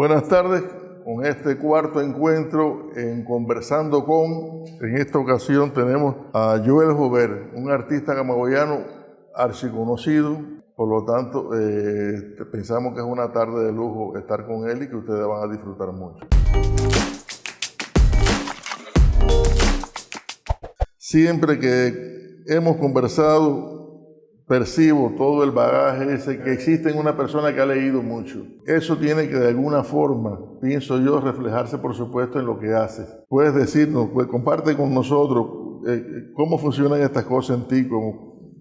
Buenas tardes, con este cuarto encuentro en Conversando con. En esta ocasión tenemos a Joel Jover, un artista camagüeyano archiconocido. Por lo tanto, pensamos que es una tarde de lujo estar con él y que ustedes van a disfrutar mucho. Siempre que hemos conversado, percibo todo el bagaje ese que existe en una persona que ha leído mucho. Eso tiene que de alguna forma, pienso yo, reflejarse por supuesto en lo que haces. Puedes decirnos, comparte con nosotros cómo funcionan estas cosas en ti.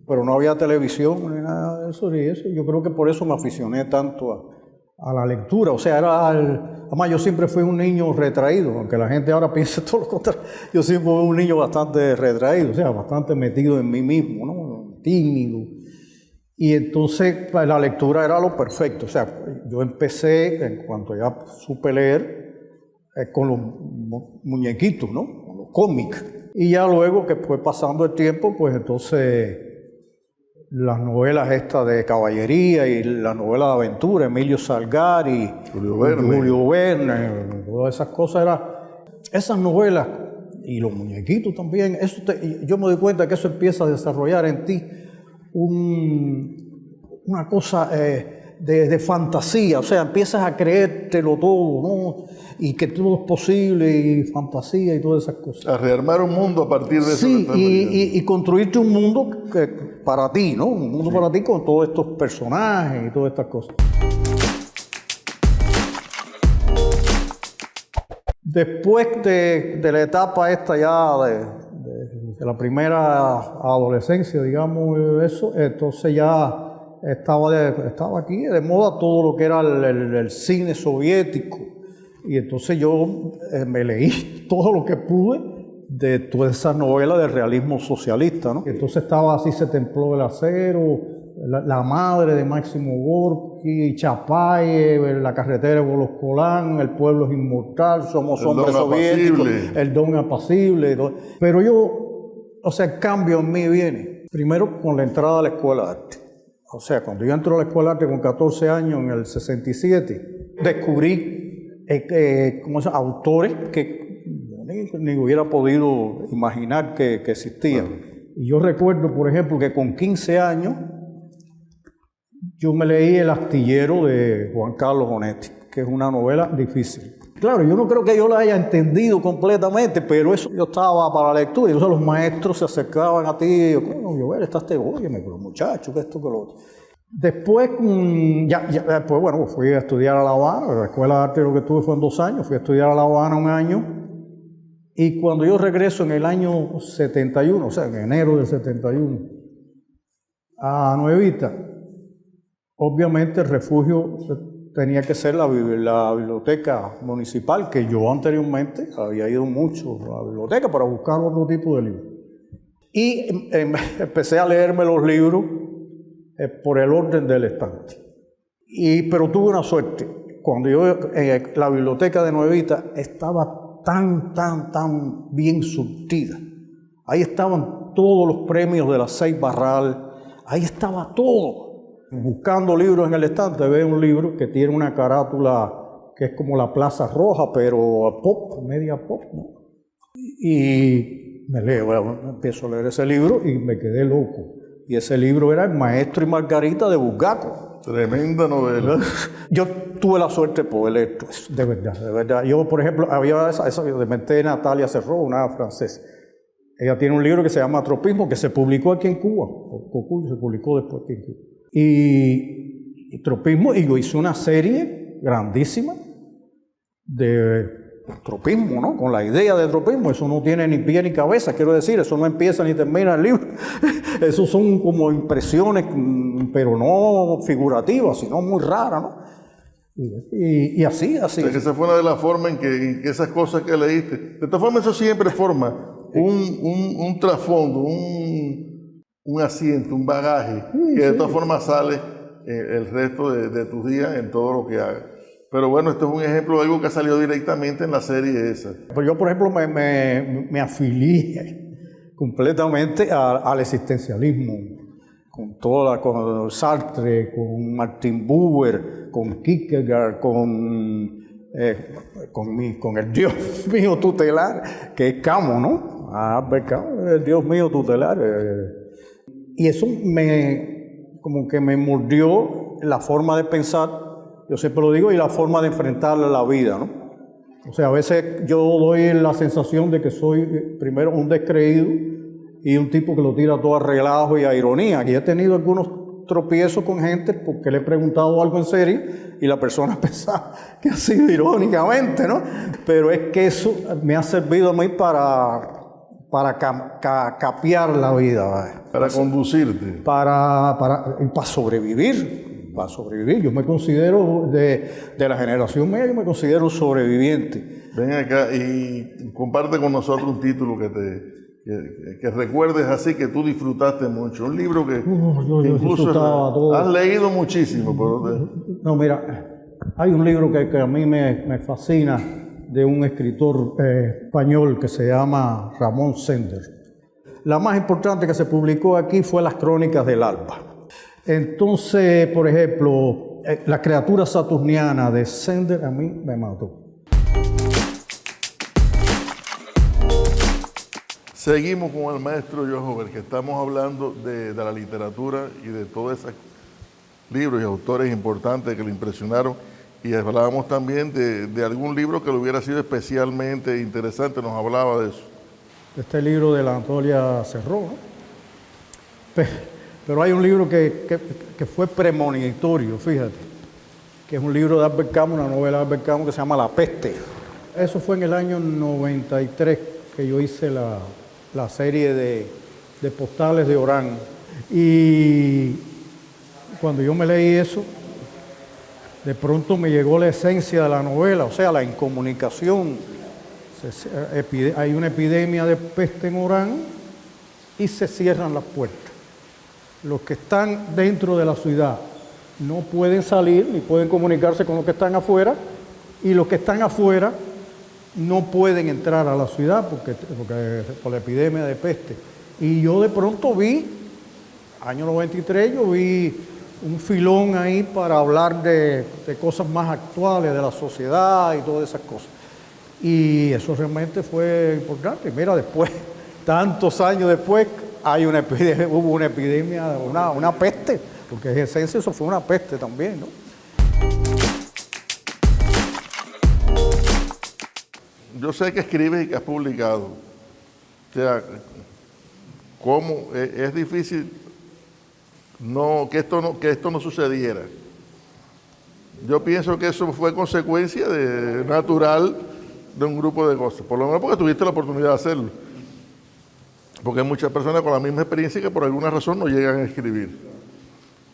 Pero no había televisión ni nada de eso, y eso. Yo creo que por eso me aficioné tanto a la lectura. O sea, además yo siempre fui un niño retraído, aunque la gente ahora piense todo lo contrario. Yo siempre fui un niño bastante retraído, o sea, bastante metido en mí mismo, ¿no? Tímido. Y entonces pues, la lectura era lo perfecto. O sea, yo empecé, en cuanto ya supe leer, con los muñequitos, ¿no? Con los cómics. Y ya luego que fue pasando el tiempo, pues entonces las novelas estas de caballería y las novelas de aventura, Emilio Salgari, Julio Verne, todas esas cosas esas novelas y los muñequitos también, yo me doy cuenta que eso empieza a desarrollar en ti una cosa de fantasía, o sea, empiezas a creértelo todo, ¿no? Y que todo es posible, y fantasía y todas esas cosas. A rearmar un mundo a partir de eso. Sí, y construirte un mundo para ti, ¿no? Un mundo para ti con todos estos personajes y todas estas cosas. Después de la etapa esta ya de la primera adolescencia, digamos, entonces ya estaba aquí de moda todo lo que era el cine soviético. Y entonces yo me leí todo lo que pude de todas esas novelas de realismo socialista, ¿no? Entonces estaba Así se templó el acero, La madre de Máximo Gorki, Chapáez, La carretera de Voloscolán, El pueblo es inmortal, Somos hombres soviéticos, El don apacible. Pero o sea, el cambio en mí viene primero con la entrada a la escuela de arte. O sea, cuando yo entro a la escuela de arte con 14 años, en el 67, descubrí autores que ni hubiera podido imaginar que existían. Y yo recuerdo, por ejemplo, que con 15 años yo me leí El astillero de Juan Carlos Onetti, que es una novela difícil. Claro, yo no creo que yo la haya entendido completamente, pero eso yo estaba para la lectura, y entonces los maestros se acercaban a ti y yo, óyeme, pero muchacho, que esto, que lo otro. Después, después, bueno, fui a estudiar a La Habana. La escuela de arte lo que tuve fue en 2 años. Fui a estudiar a La Habana 1 año. Y cuando yo regreso en el año 71, o sea, en enero del 71, a Nuevita, obviamente el refugio tenía que ser la biblioteca municipal, que yo anteriormente había ido mucho a la biblioteca para buscar otro tipo de libros. Y empecé a leerme los libros por el orden del estante. Pero tuve una suerte. Cuando yo, la biblioteca de Nuevita estaba tan bien surtida. Ahí estaban todos los premios de la Seis Barral, ahí estaba todo. Buscando libros en el estante, veo un libro que tiene una carátula que es como la Plaza Roja, pero media pop, ¿no? Y empiezo a leer ese libro y me quedé loco. Y ese libro era El maestro y Margarita de Bulgaco. Tremenda novela. Yo tuve la suerte de poder leer eso, de verdad. Yo, por ejemplo, había esa de mente de Natalia Serró, una francesa. Ella tiene un libro que se llama Tropismo, que se publicó aquí en Cuba, por Cocuyo, se publicó después aquí en Cuba. Y Tropismo, y yo hice una serie grandísima de tropismo, ¿no? Con la idea de tropismo. Eso no tiene ni pie ni cabeza, quiero decir, eso no empieza ni termina el libro. Eso son como impresiones, pero no figurativas, sino muy raras, ¿no? Y así. O sea, que esa fue una de las formas en que esas cosas que leíste. De todas formas, eso siempre forma un trasfondo, un asiento, un bagaje, que de todas formas sale el resto de tus días en todo lo que hagas. Pero bueno, esto es un ejemplo de algo que ha salido directamente en la serie esa. Pues yo, por ejemplo, me afilié completamente al existencialismo, con Sartre, con Martin Buber, con Kierkegaard, con con el Dios mío tutelar, que es Camus, ¿no? Albert Camus, el Dios mío tutelar. Y eso como que me mordió la forma de pensar, yo siempre lo digo, y la forma de enfrentar la vida, ¿no? O sea, a veces yo doy la sensación de que soy primero un descreído y un tipo que lo tira todo a relajo y a ironía. Y he tenido algunos tropiezos con gente porque le he preguntado algo en serio y la persona pensaba que ha sido irónicamente, ¿no? Pero es que eso me ha servido a mí para capear la vida, ¿vale? Para conducirte. Para sobrevivir. Para sobrevivir. Yo me considero, de la generación mía, yo me considero un sobreviviente. Ven acá y comparte con nosotros un título que recuerdes así, que tú disfrutaste mucho. Un libro que yo incluso disfrutaba todo. Has leído muchísimo. Pero No, mira, hay un libro que a mí me fascina, de un escritor español que se llama Ramón Sender. La más importante que se publicó aquí fue Las Crónicas del Alba. Entonces, por ejemplo, La criatura saturniana de Sender a mí me mató. seguimos con el maestro Jojover, que estamos hablando de la literatura y de todos esos libros y autores importantes que le impresionaron. Y hablábamos también de algún libro que le hubiera sido especialmente interesante, nos hablaba de eso. Este libro de la Antonia Cerró, ¿no? Pero hay un libro que fue premonitorio, fíjate, que es un libro de Albert Camus, una novela de Albert Camus que se llama La Peste. Eso fue en el año 93 que yo hice la serie de postales de Orán. Y cuando yo me leí eso, de pronto me llegó la esencia de la novela, o sea, la incomunicación. Hay una epidemia de peste en Orán y se cierran las puertas. Los que están dentro de la ciudad no pueden salir ni pueden comunicarse con los que están afuera, y los que están afuera no pueden entrar a la ciudad porque por la epidemia de peste. Y yo de pronto vi, año 93, yo vi un filón ahí para hablar de cosas más actuales de la sociedad y todas esas cosas. Y eso realmente fue importante. Mira, después, tantos años después, hubo una epidemia, una peste, porque en esencia eso fue una peste también, ¿no? Yo sé que escribes y que has publicado. O sea, cómo es difícil que esto no sucediera. Yo pienso que eso fue consecuencia natural de un grupo de cosas, por lo menos porque tuviste la oportunidad de hacerlo. Porque hay muchas personas con la misma experiencia que por alguna razón no llegan a escribir.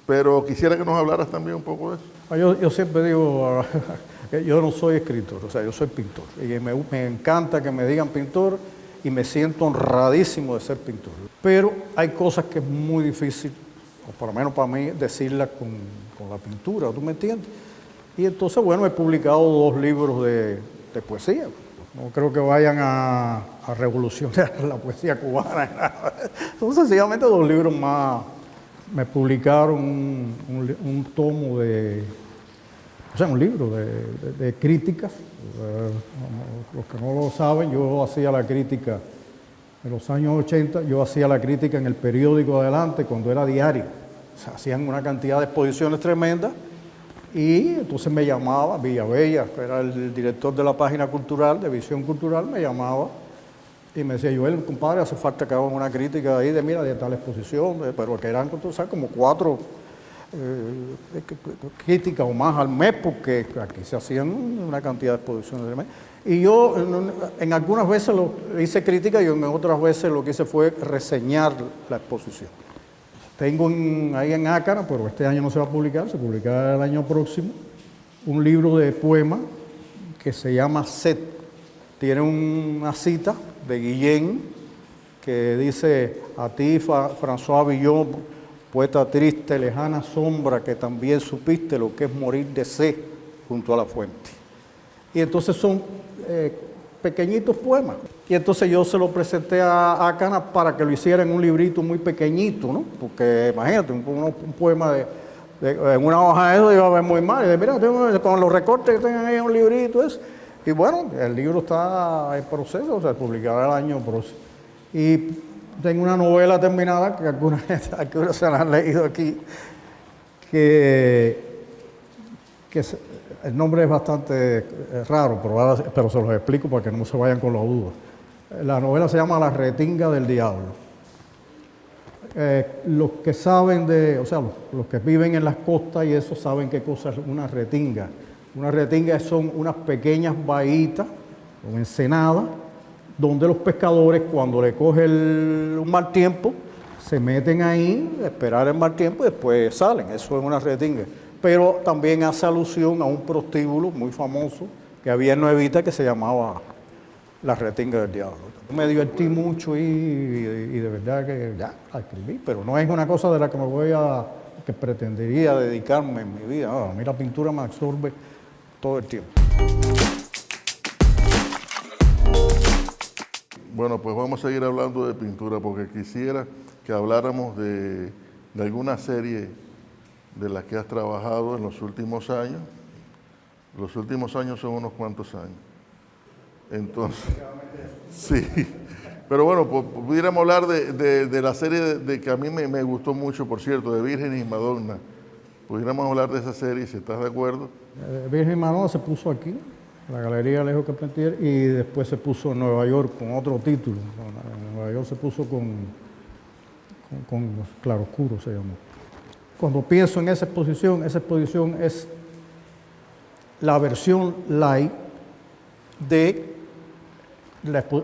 Pero quisiera que nos hablaras también un poco de eso. Yo siempre digo, yo no soy escritor, o sea, yo soy pintor. Y me encanta que me digan pintor y me siento honradísimo de ser pintor. Pero hay cosas que es muy difícil, o por lo menos para mí, decirlas con la pintura, ¿tú me entiendes? Y entonces, bueno, he publicado 2 libros de poesía. No creo que vayan a revolucionar la poesía cubana. Son sencillamente 2 libros más. Me publicaron un tomo un libro de críticas. Los que no lo saben, yo hacía la crítica en los años 80, yo hacía la crítica en el periódico Adelante cuando era diario. O sea, hacían una cantidad de exposiciones tremendas. Y entonces me llamaba, Villavella, que era el director de la página cultural, de Visión Cultural, me llamaba y me decía, Joel, compadre, hace falta que hagan una crítica ahí de tal exposición, pero que eran como 4 críticas o más al mes, porque aquí se hacían una cantidad de exposiciones al mes. Y yo en algunas veces hice crítica y en otras veces lo que hice fue reseñar la exposición. Tengo ahí en Ácara, pero este año no se va a publicar, se publicará el año próximo, un libro de poemas que se llama Set. Tiene una cita de Guillén que dice: a ti, François Villon, poeta triste, lejana sombra, que también supiste lo que es morir de sed junto a la fuente. Y entonces son pequeñitos poemas. Y entonces yo se lo presenté a Ácana para que lo hiciera en un librito muy pequeñito, ¿no? Porque imagínate, un poema En una hoja de eso iba a ver muy mal. Y dije, mira, con los recortes que tengan ahí en un librito, eso. Y bueno, el libro está en proceso, o sea, publicará el año próximo. Y tengo una novela terminada, que algunas se la han leído aquí, que el nombre es bastante raro, pero se los explico para que no se vayan con la duda. La novela se llama La retinga del diablo. Los que saben los que viven en las costas y eso saben qué cosa es una retinga. Una retinga son unas pequeñas bahitas o ensenadas donde los pescadores, cuando le coge un mal tiempo, se meten ahí, esperar el mal tiempo y después salen. Eso es una retinga. Pero también hace alusión a un prostíbulo muy famoso que había en Nuevita que se llamaba La retinga del diablo. Me divertí mucho y de verdad que ya la escribí, pero no es una cosa de la que que pretendería dedicarme en mi vida. No, a mí la pintura me absorbe todo el tiempo. Bueno, pues vamos a seguir hablando de pintura porque quisiera que habláramos de alguna serie de las que has trabajado en los últimos años. Los últimos años son unos cuantos años. Entonces, sí. Pero bueno, pudiéramos hablar de la serie que a mí me gustó mucho, por cierto, de Vírgenes y Madonna. Pudiéramos hablar de esa serie, si estás de acuerdo. Virgen y Madonna se puso aquí, en la Galería Alejo Carpentier, y después se puso en Nueva York con otro título. En Nueva York se puso con Claroscuro, se llamó. Cuando pienso en esa exposición es la versión light de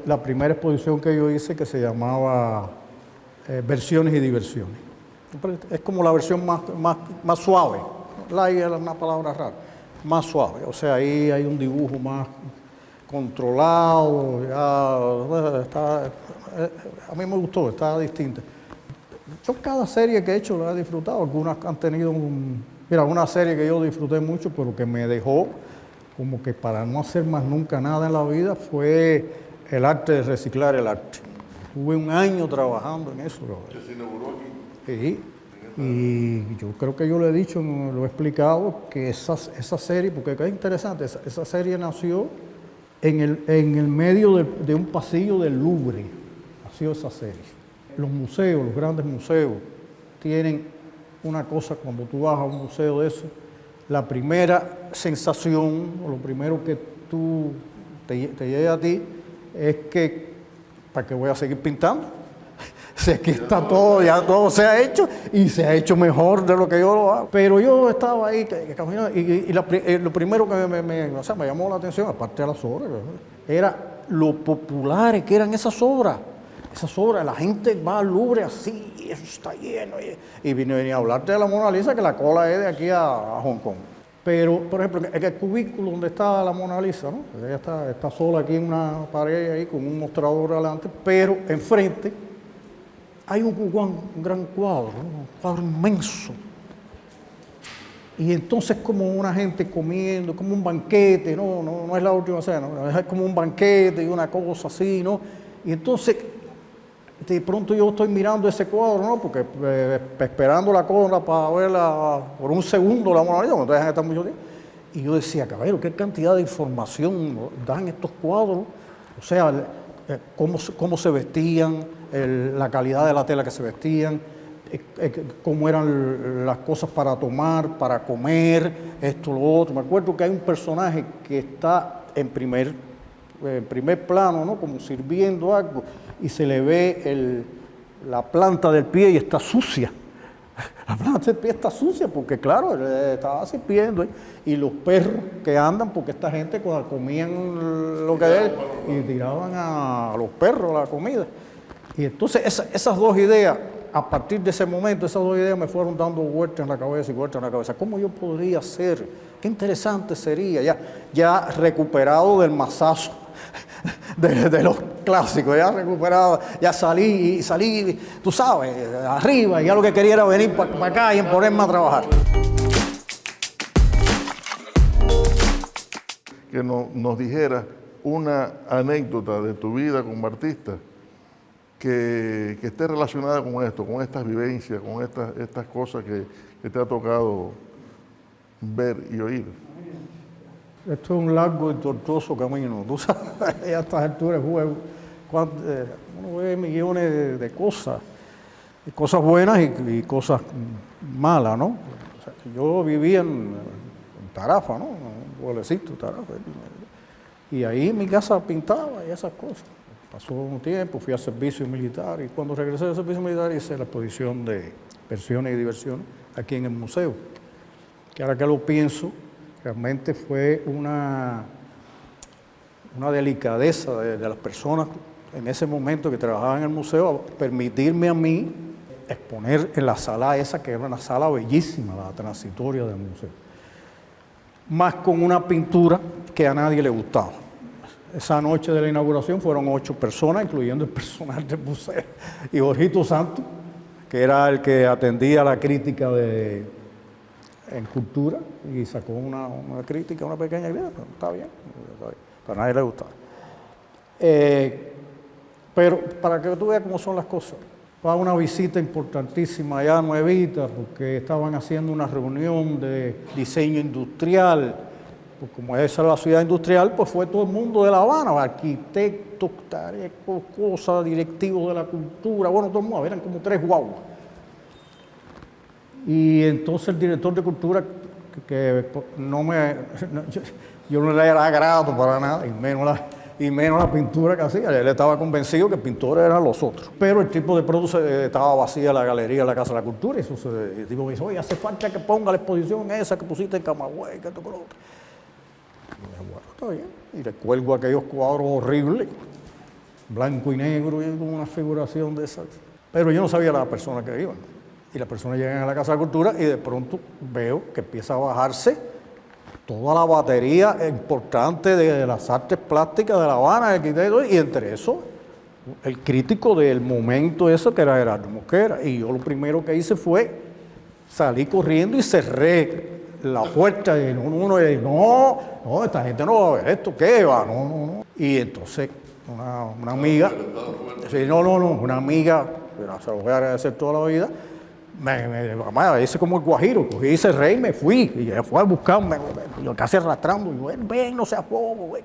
la primera exposición que yo hice, que se llamaba Versiones y Diversiones. Es como la versión más suave. Light es una palabra rara. Más suave. O sea, ahí hay un dibujo más controlado. A mí me gustó, está distinta. Yo cada serie que he hecho la he disfrutado. Algunas han tenido una serie que yo disfruté mucho, pero que me dejó como que para no hacer más nunca nada en la vida, fue el arte de reciclar el arte. Tuve un año trabajando en eso. ¿Que se inauguró aquí? Sí. Y yo creo que yo lo he dicho, lo he explicado, que esa serie, porque es interesante, esa serie nació en el medio de un pasillo del Louvre. Nació esa serie. Los museos, los grandes museos, tienen una cosa, cuando tú vas a un museo de eso, la primera sensación, o lo primero que te llega a ti, es que, ¿para qué voy a seguir pintando? Si aquí está todo, ya todo se ha hecho, y se ha hecho mejor de lo que yo lo hago. Pero yo estaba ahí caminando, y lo primero que me llamó la atención, aparte de las obras, era lo populares que eran esas obras. Esas obras, la gente va al Louvre así, y eso está lleno. Y venía a hablarte de la Mona Lisa, que la cola es de aquí a Hong Kong. Pero, por ejemplo, en el cubículo donde está la Mona Lisa, ¿no? Ella está sola aquí en una pared ahí con un mostrador adelante, pero enfrente hay un gran cuadro, ¿no? Un cuadro inmenso. Y entonces como una gente comiendo, como un banquete, no es la última cena, ¿no? Es como un banquete y una cosa así, ¿no? Y entonces de pronto yo estoy mirando ese cuadro, ¿no? Porque esperando la cola para verla por un segundo la Mona Lisa, no te dejan estar mucho tiempo. Y yo decía, caballero, qué cantidad de información dan estos cuadros. O sea, cómo se vestían, la calidad de la tela que se vestían, cómo eran las cosas para tomar, para comer, esto, lo otro. Me acuerdo que hay un personaje que está en primer plano, ¿no? Como sirviendo algo, y se le ve la planta del pie y está sucia. La planta del pie está sucia porque, claro, estaba sirviendo. Y los perros que andan, porque esta gente cuando comían lo que es, y tiraban a los perros la comida. Y entonces esas dos ideas, a partir de ese momento, esas dos ideas me fueron dando vueltas en la cabeza y vueltas en la cabeza. ¿Cómo yo podría hacer? Qué interesante sería, ya recuperado del masazo de los clásicos, ya recuperado, ya salí, tú sabes, arriba, y ya lo que quería era venir para acá y ponerme a trabajar. Que nos dijera una anécdota de tu vida como artista que esté relacionada con esto, con estas vivencias, con estas cosas que te ha tocado ver y oír? Esto es un largo y tortuoso camino. Tú sabes, a estas alturas del juego, uno ve millones de cosas buenas y cosas malas, ¿no? O sea, yo vivía en Tarafa, ¿no? Un pueblecito, Tarafa. Y ahí en mi casa pintaba y esas cosas. Pasó un tiempo, fui al servicio militar y cuando regresé del servicio militar hice la exposición de versiones y diversiones aquí en el museo. Que ahora que lo pienso, realmente fue una delicadeza de las personas en ese momento que trabajaban en el museo, permitirme a mí exponer en la sala esa, que era una sala bellísima, la transitoria del museo, más con una pintura que a nadie le gustaba. Esa noche de la inauguración fueron 8 personas, incluyendo el personal del museo, y Jorgito Santos, que era el que atendía la crítica en cultura, y sacó una crítica, una pequeña idea, pero está bien, para nadie le gustaba. Pero para que tú veas cómo son las cosas, fue una visita importantísima allá nuevita, porque estaban haciendo una reunión de diseño industrial, pues como esa es la ciudad industrial, pues fue todo el mundo de La Habana, arquitectos, tarecos, cosas, directivos de la cultura, bueno, todo el mundo, eran como 3 guaguas. Y entonces el director de cultura, yo no le era grato para nada, y menos la pintura que hacía. Él estaba convencido que el pintor eran los otros. Pero el tipo de pronto estaba vacía la galería de la Casa de la Cultura, y el tipo me dice, oye, hace falta que ponga la exposición esa que pusiste en Camagüey, que esto con lo otro. Y yo dije, bueno, está bien. Y le cuelgo aquellos cuadros horribles, blanco y negro, y con una figuración de esas. Pero yo no sabía las personas que iban. Y las personas llegan a la Casa de la Cultura y de pronto veo que empieza a bajarse toda la batería importante de las artes plásticas de La Habana, y entre eso, el crítico del momento eso, que era Gerardo Mosquera. Y yo lo primero que hice fue salir corriendo y cerré la puerta. Y no, esta gente no va a ver esto, ¿qué va? No. Y entonces una amiga, una amiga, se lo voy a agradecer toda la vida, me hice como el guajiro, cogí y cerré y me fui, y ella fue a buscarme, yo casi arrastrando, y yo, ven, no seas bobo, ven.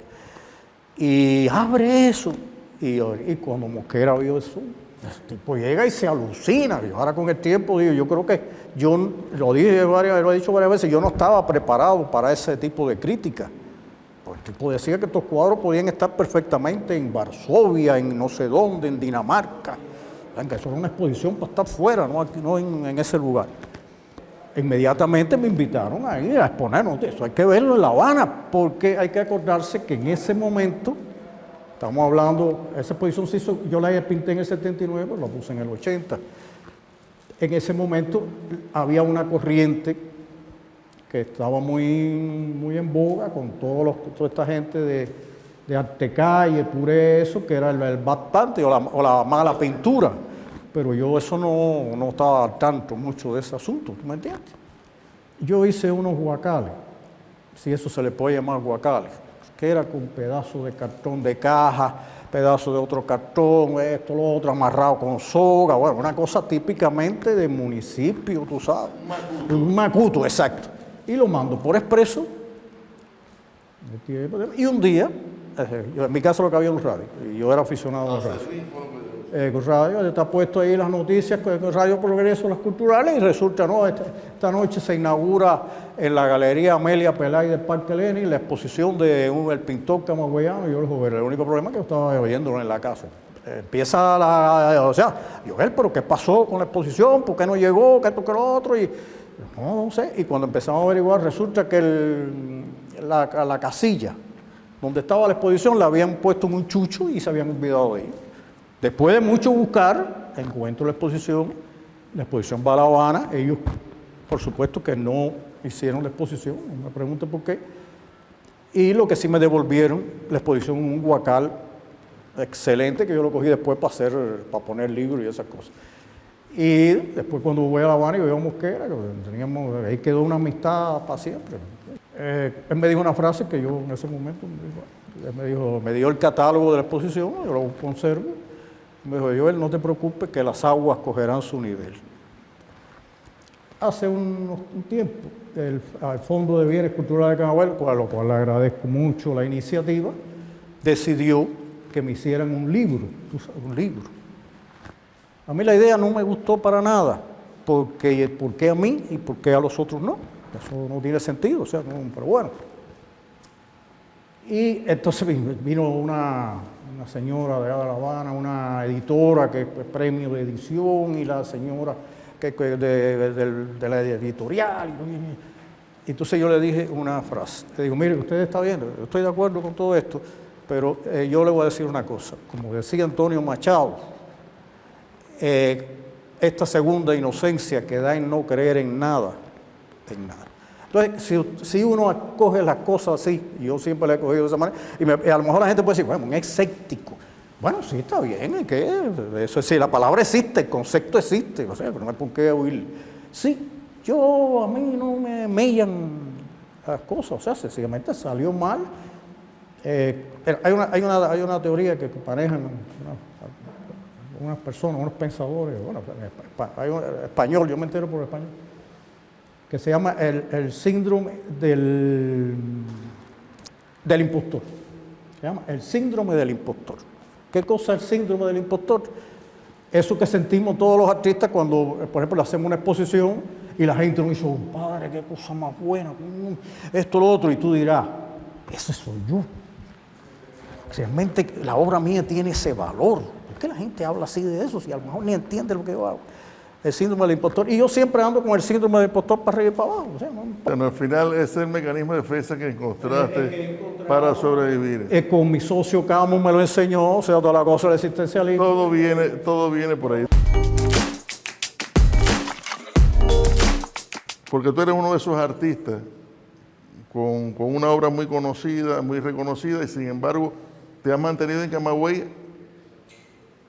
Y abre eso, y cuando Mosquera vio eso, el tipo llega y se alucina. Yo ahora con el tiempo digo, yo creo que yo lo he dicho varias veces, yo no estaba preparado para ese tipo de crítica. Pues el tipo decía que estos cuadros podían estar perfectamente en Varsovia, en no sé dónde, en Dinamarca. Que eso era una exposición para estar fuera, no en ese lugar. Inmediatamente me invitaron a ir a exponer, ¿no? Eso hay que verlo en La Habana, porque hay que acordarse que en ese momento, estamos hablando, esa exposición se hizo, yo la pinté en el 79, pues la puse en el 80. En ese momento había una corriente que estaba muy en boga con toda esta gente de arte calle, pure eso, que era el bastante o la mala pintura. Pero yo eso no estaba al tanto mucho de ese asunto, ¿tú me entiendes? Yo hice unos guacales, si eso se le puede llamar guacales, que era con pedazos de cartón de caja, pedazos de otro cartón, esto, lo otro, amarrado con soga, bueno, una cosa típicamente de municipio, tú sabes. Un macuto, exacto. Y lo mando por expreso. Y un día, en mi casa lo que había un radio, y yo era aficionado al radio. Con radio, está puesto ahí las noticias, con Radio Progreso, las culturales, y resulta, no, esta noche se inaugura en la Galería Amelia Pelay del Parque Lenin la exposición de el pintor camagüeyano. Y yo le dije, el único problema es que yo estaba oyéndolo en la casa. Empieza pero ¿qué pasó con la exposición? ¿Por qué no llegó? ¿Qué esto, qué lo otro? Y no sé. Y cuando empezamos a averiguar, resulta que la casilla donde estaba la exposición la habían puesto en un chucho y se habían olvidado de ella. Después de mucho buscar, encuentro la exposición va a La Habana. Ellos, por supuesto que no hicieron la exposición, no me pregunten por qué. Y lo que sí me devolvieron, la exposición en un guacal excelente, que yo lo cogí después para poner libros y esas cosas. Y después cuando voy a La Habana y veo a Mosquera, ahí quedó una amistad para siempre. Él me dijo una frase que yo en ese momento me dio el catálogo de la exposición, yo lo conservo. Me dijo, Joel, no te preocupes que las aguas cogerán su nivel. Hace un tiempo, al Fondo de Bienes Culturales de Camagüey, a lo cual le agradezco mucho la iniciativa, decidió que me hicieran un libro, un libro. A mí la idea no me gustó para nada, porque ¿por qué a mí y por qué a los otros no? Eso no tiene sentido, o sea, no, pero bueno. Y entonces vino una señora de La Habana, una editora que es premio de edición, y la señora que de la editorial. Y entonces yo le dije una frase. Le digo, mire, usted está viendo, yo estoy de acuerdo con todo esto, pero yo le voy a decir una cosa. Como decía Antonio Machado, esta segunda inocencia que da en no creer en nada, Entonces, si uno acoge las cosas así, y yo siempre le he cogido de esa manera, y a lo mejor la gente puede decir, bueno, un escéptico. Bueno, sí, está bien, ¿y qué? Eso sí, la palabra existe, el concepto existe, o sea, no hay por qué huir. Sí, a mí no me mellan las cosas, o sea, sencillamente salió mal. Hay una teoría que manejan unas personas, unos pensadores, bueno, hay un español, yo me entero por español, que se llama el síndrome del impostor. Se llama el síndrome del impostor. ¿Qué cosa es el síndrome del impostor? Eso que sentimos todos los artistas cuando, por ejemplo, le hacemos una exposición y la gente nos dice, oh, padre, qué cosa más buena, esto, lo otro, y tú dirás, ese soy yo. Realmente la obra mía tiene ese valor. ¿Por qué la gente habla así de eso si a lo mejor ni entiende lo que yo hago? El síndrome del impostor. Y yo siempre ando con el síndrome del impostor para arriba y para abajo. O sea, bueno, al final ese es el mecanismo de defensa que encontraste para sobrevivir. Con mi socio Camus me lo enseñó, o sea, toda la cosa del existencialismo. Todo viene por ahí. Porque tú eres uno de esos artistas con una obra muy conocida, muy reconocida, y sin embargo te has mantenido en Camagüey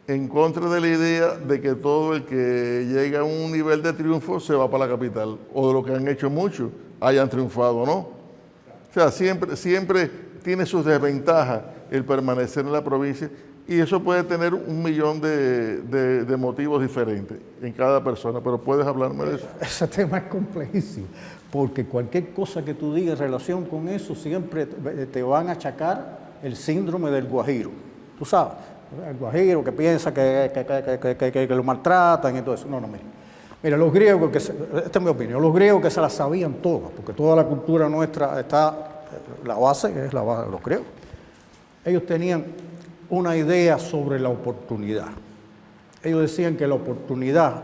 en contra de la idea de que todo el que llega a un nivel de triunfo se va para la capital, o de lo que han hecho muchos, hayan triunfado, ¿no? O sea, siempre tiene sus desventajas el permanecer en la provincia, y eso puede tener 1.000.000 de motivos diferentes en cada persona, pero ¿puedes hablarme de eso? Ese tema es complejísimo, porque cualquier cosa que tú digas en relación con eso, siempre te van a achacar el síndrome del guajiro, tú sabes. El guajiro que piensa que lo maltratan y todo eso. No, mira, los griegos, esta es mi opinión, los griegos que se la sabían todas, porque toda la cultura nuestra está, la base es la base de los griegos. Ellos tenían una idea sobre la oportunidad. Ellos decían que la oportunidad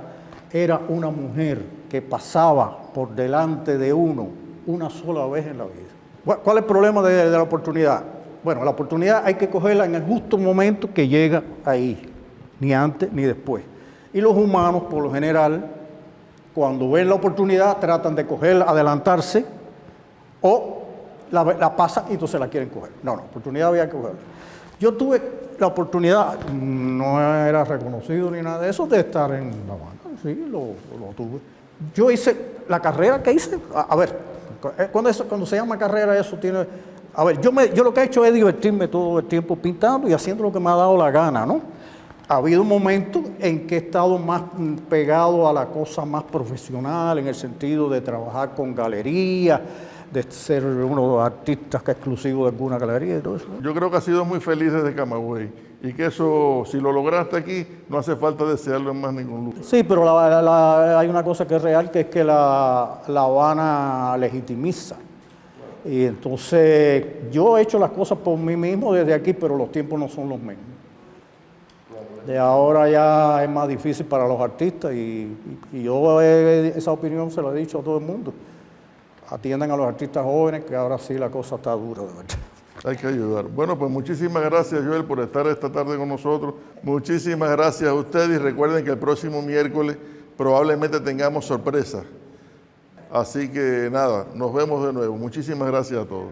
era una mujer que pasaba por delante de uno una sola vez en la vida. ¿Cuál es el problema de la oportunidad? Bueno, la oportunidad hay que cogerla en el justo momento que llega ahí, ni antes ni después. Y los humanos, por lo general, cuando ven la oportunidad, tratan de cogerla, adelantarse, o la pasan y entonces la quieren coger. No, la oportunidad había que cogerla. Yo tuve la oportunidad, no era reconocido ni nada de eso, de estar en La Habana. Sí, lo tuve. Yo hice la carrera que hice. A ver, cuando se llama carrera, eso tiene... A ver, yo lo que he hecho es divertirme todo el tiempo pintando y haciendo lo que me ha dado la gana, ¿no? Ha habido momentos en que he estado más pegado a la cosa más profesional, en el sentido de trabajar con galerías, de ser uno de los artistas que es exclusivo de alguna galería y todo eso. Yo creo que has sido muy feliz desde Camagüey, y que eso, si lo lograste aquí, no hace falta desearlo en más ningún lugar. Sí, pero hay una cosa que es real, que es que la Habana legitimiza. Y entonces yo he hecho las cosas por mí mismo desde aquí, pero los tiempos no son los mismos. De ahora ya es más difícil para los artistas, y yo esa opinión se la he dicho a todo el mundo. Atiendan a los artistas jóvenes, que ahora sí la cosa está dura, de verdad. Hay que ayudar. Bueno, pues muchísimas gracias, Joel, por estar esta tarde con nosotros. Muchísimas gracias a ustedes, y recuerden que el próximo miércoles probablemente tengamos sorpresas. Así que nada, nos vemos de nuevo. Muchísimas gracias a todos.